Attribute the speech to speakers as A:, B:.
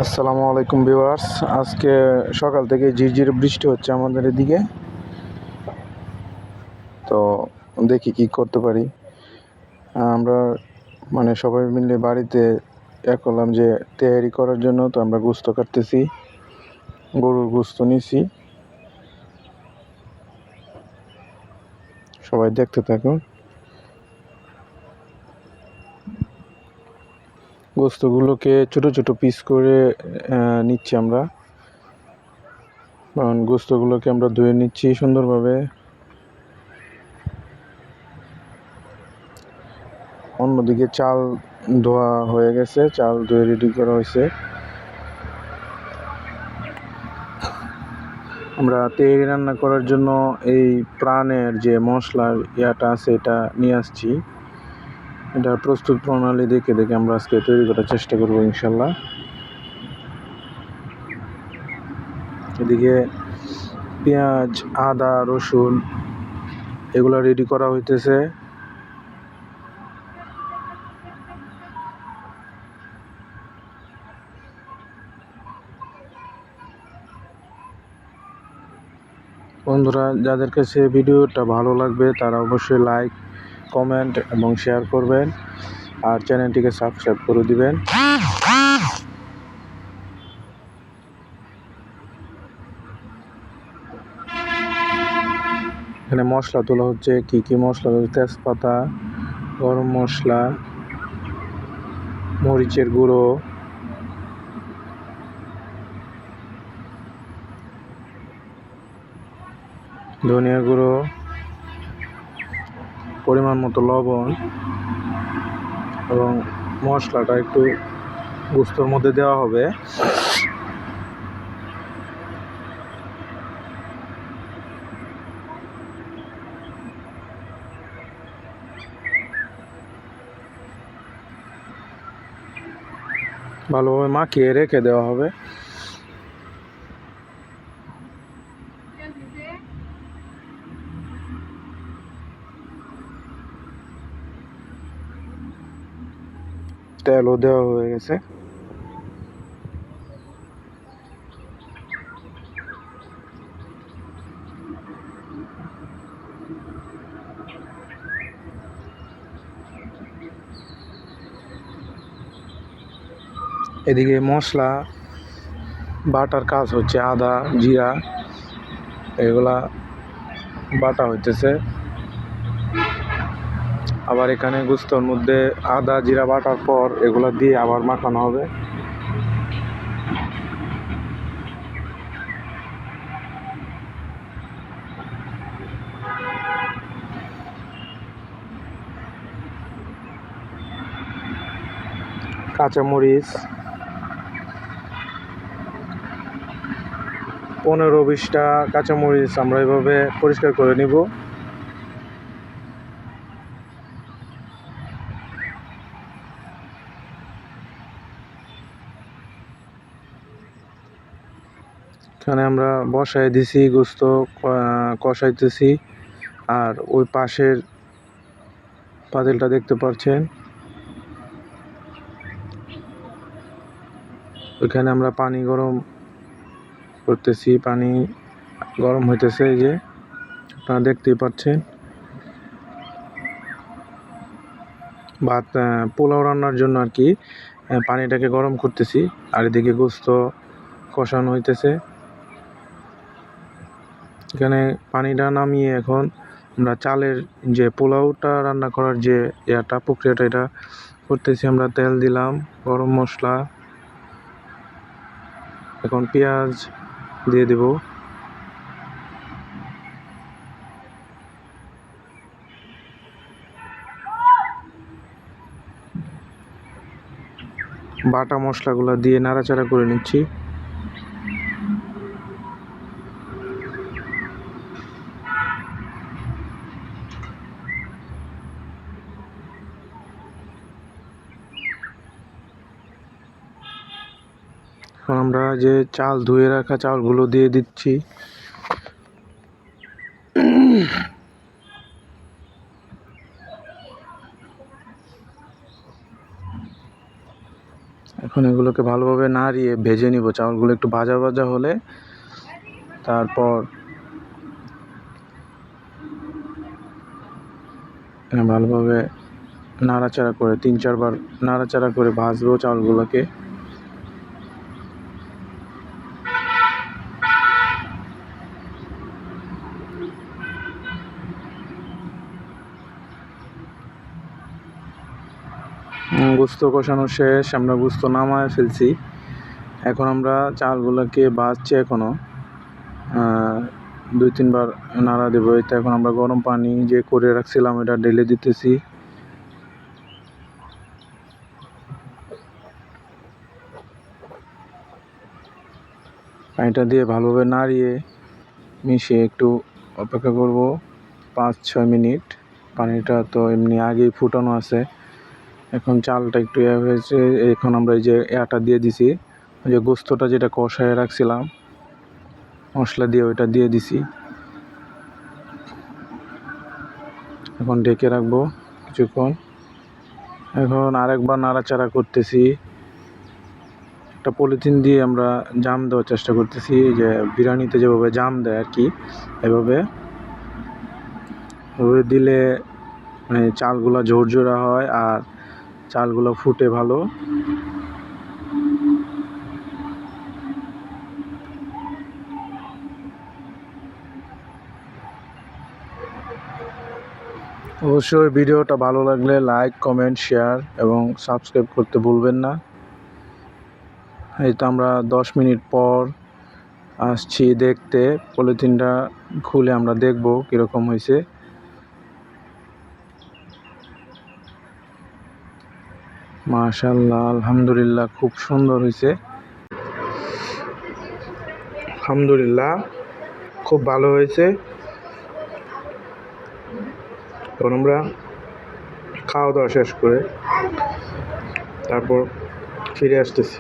A: আসসালামু আলাইকুম ভিউয়ার্স। আজকে সকাল থেকে ঝিরঝির বৃষ্টি হচ্ছে আমাদের এদিকে। তো দেখি কি করতে পারি। আমরা সবাই মিলে বাড়িতে করলাম যে তৈরি করার জন্য। তো আমরা গোস্ত কাটতেছি, গরুর গোস্ত নিছি। সবাই দেখতে থাকুন। গোস্তগুলোকে ছোট ছোট পিস করে নিচ্ছি আমরা। গোস্তগুলোকে আমরা ধুয়ে নিচ্ছি সুন্দরভাবে। অন্যদিকে চাল ধোয়া হয়ে গেছে, চাল ধুয়ে রেডি করা হয়েছে। আমরা তেহারি রান্না করার জন্য এই প্রাণের যে মশলার আছে এটা নিয়ে আসছি। এটা প্রস্তুত প্রণালী দেখে আমরা আজকে তৈরি করার চেষ্টা করব ইনশাল্লাহ। এদিকে পেঁয়াজ, আদা, রসুন এগুলো রেডি করা হইতেছে। বন্ধুরা, যাদের কাছে ভিডিওটা ভালো লাগবে তারা অবশ্যই লাইক, কমেন্ট এবং শেয়ার করবেন, আর চ্যানেলটিকে সাবস্ক্রাইব করে দিবেন। এখানে মশলা তোলা হচ্ছে। কি কি মশলা? তেজপাতা, গরম মশলা, মরিচের গুঁড়ো, ধনিয়া গুঁড়ো, পরিমাণ মতো লবণ, এবং মশলাটা একটু গোস্তর মধ্যে দেওয়া হবে। ভালোভাবে মাখিয়ে রেখে দেওয়া হবে। তেলও দেওয়া হয়ে গেছে। এদিকে মশলা বাটার কাজ হচ্ছে। আদা, জিরা এগুলা বাটা হইতেছে। আবার এখানে গোস্তর মধ্যে আদা জিরা বাটার পর এগুলা দিয়ে আবার মাখানো হবে। কাঁচামরিচ 15-20টা কাঁচামরিচ আমরা এভাবে পরিষ্কার করে নিব। এখানে আমরা বসায় দিছি, গোস্ত কষাইতেছি। আর ওই পাশের পাতিলটা দেখতে পাচ্ছেন, ওইখানে আমরা পানি গরম করতেছি। পানি গরম হইতেছে, এই যে আপনারা দেখতেই পাচ্ছেন। ভাত পোলাও রান্নার জন্য আর কি পানিটাকে গরম করতেছি। আর এদিকে গোস্ত কষানো হইতেছে। এখানে পানিটা নামিয়ে এখন আমরা চালের যে পোলাওটা রান্না করার যে প্রক্রিয়াটা এটা করতেছি। আমরা তেল দিলাম, গরম মশলা, এখন পেঁয়াজ দিয়ে দেব। বাটা মশলাগুলো দিয়ে নাড়াচাড়া করে নিচ্ছি। এখন আমরা যে চাল ধুয়ে রাখা চালগুলো দিয়ে দিচ্ছি। এখন এখন এগুলোকে ভালোভাবে নাড়িয়ে ভেজে নিব। চাউলগুলো একটু ভাজা ভাজা হলে তারপর ভালোভাবে নাড়াচাড়া করে 3-4 বার নাড়াচাড়া করে ভাজবো চাউলগুলোকে। গোস্ত কষানো শেষ, আমরা গোস্ত নামায় ফেলছি। এখন আমরা চালগুলোকে ভাজছি, এখনও 2-3 বার নাড়া দেবো। এটা এখন আমরা গরম পানি যে করে রাখছিলাম এটা ঢেলে দিতেছি। পানিটা দিয়ে ভালোভাবে নাড়িয়ে মিশিয়ে একটু অপেক্ষা করব 5-6 মিনিট। পানিটা তো এমনি আগেই ফুটানো আছে। এখন চালটা একটু হয়েছে, এখন আমরা এই যে এটা দিয়ে দিছি, ওই যে গোস্তটা যেটা কষায় রাখছিলাম মশলা দিয়ে ওইটা দিয়ে দিছি। এখন ঢেকে রাখবো কিছুক্ষণ। এখন আরেকবার নাড়াচাড়া করতেছি। একটা পলিথিন দিয়ে আমরা জাম দেওয়ার চেষ্টা করতেছি, যে বিরিয়ানিতে যেভাবে জাম দেয় আর কি, এভাবে দিলে মানে চালগুলো ঝরঝরা হয় আর চালগুলো ফুটে ভালো। অবশ্যই ভিডিওটা ভালো লাগলে লাইক, কমেন্ট, শেয়ার এবং সাবস্ক্রাইব করতে ভুলবেন না। এই তো আমরা 10 মিনিট পর আসছি দেখতে। পলিথিনটা খুলে আমরা দেখব কীরকম হয়েছে। মাশাআল্লাহ, আলহামদুলিল্লাহ, খুব সুন্দর হয়েছে। আলহামদুলিল্লাহ, খুব ভালো হয়েছে। এখন আমরা খাওয়া দাওয়া শেষ করে তারপর ফিরে আসতেছি।